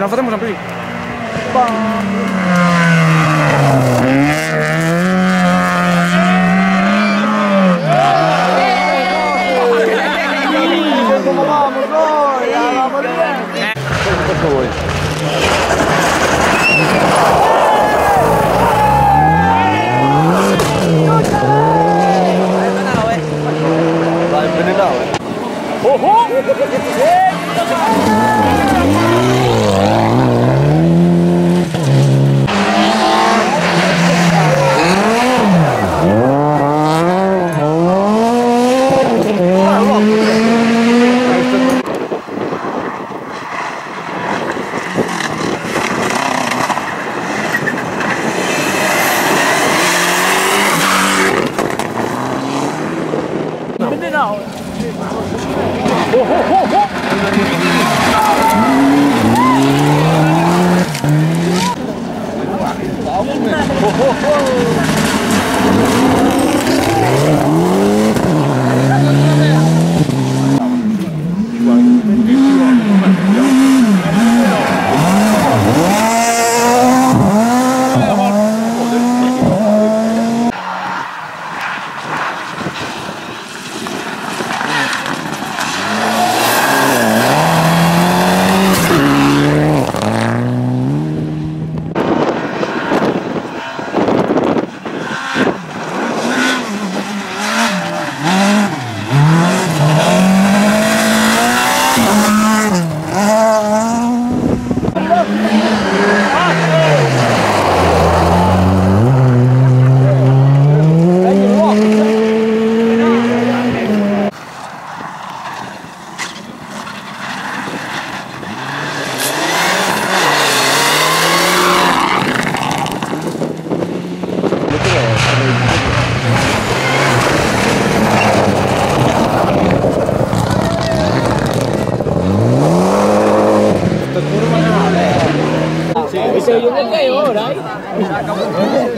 non facciamo sempre lì. ¿Cómo vamos hoy? A la morir. Va envenenado, ¡ojo!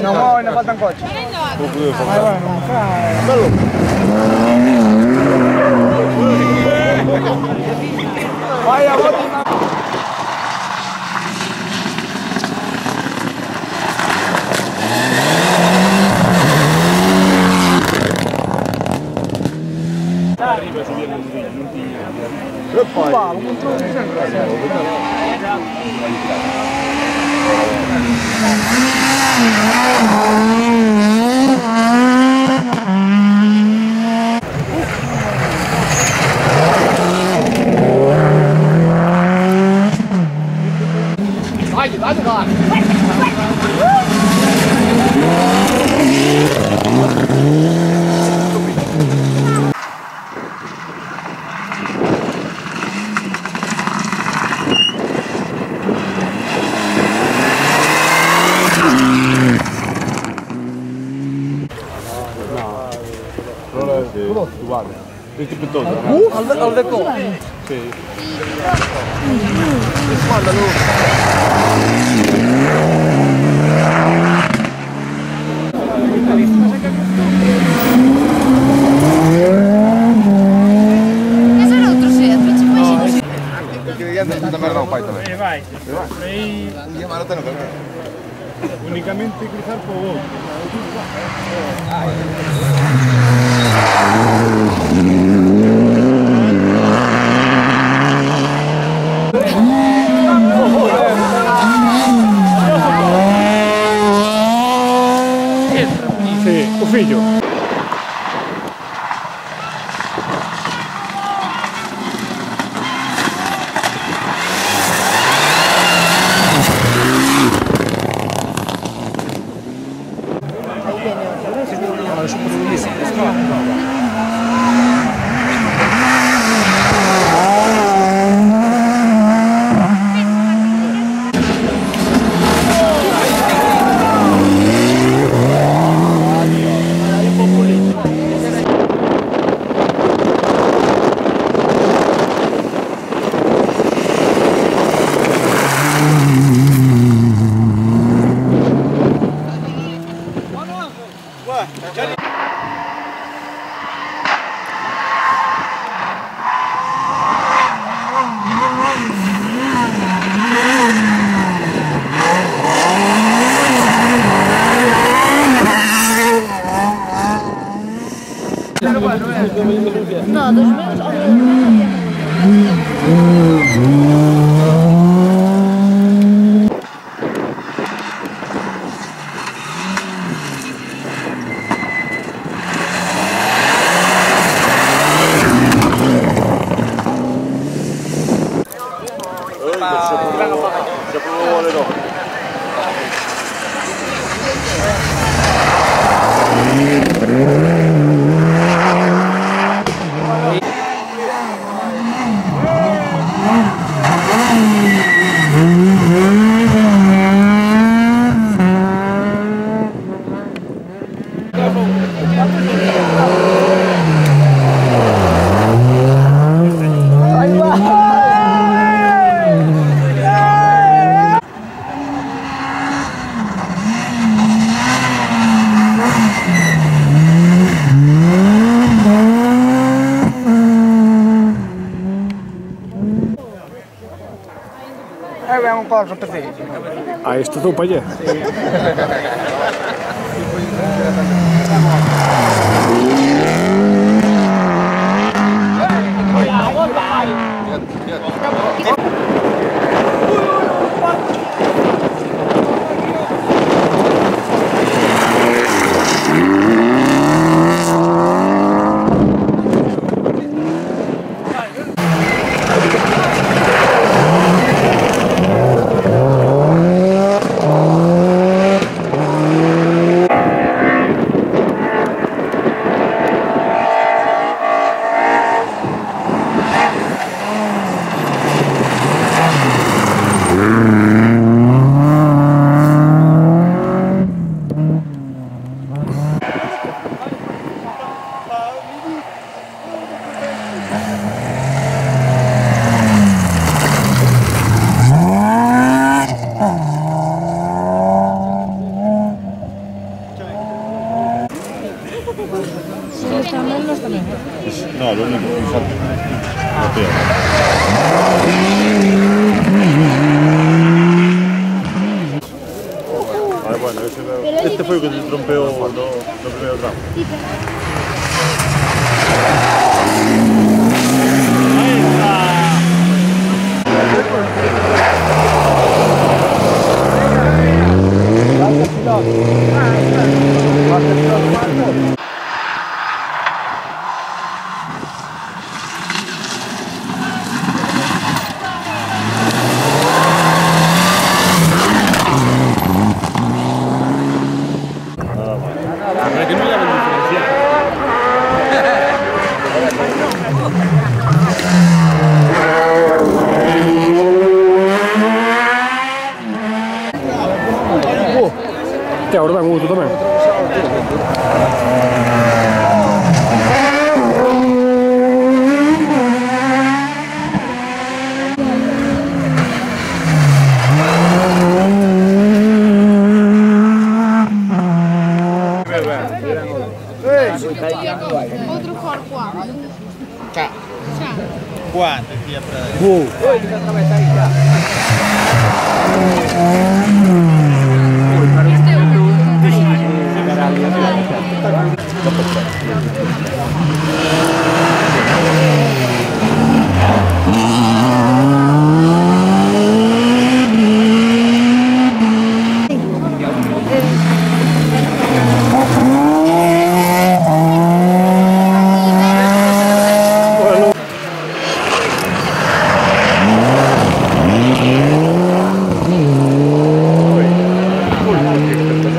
No, ne faltan coches. Vaya, arriba si viene un tigre. E poi va, un uguale. Questi piuttosto. Al decoro. Sì. Eso era otro centro, ci puoi Perché gli altri da merda non fai te. Vai. Chiamare non perché. Unicamente cruzar por vos. Sì, tuo figlio. No, 2 meses o 2 Abbiamo un po' sotto te. Hai stato un pagliè? No, lo único que falta. No peor. Vale, bueno, este fue el que se trompeó no primeiro tramo. Para que no la diferenciar. Te ahora me gusta también. Outro cor quanto? Quanto? Dia pra... Oi, ele vai atravessar aí já.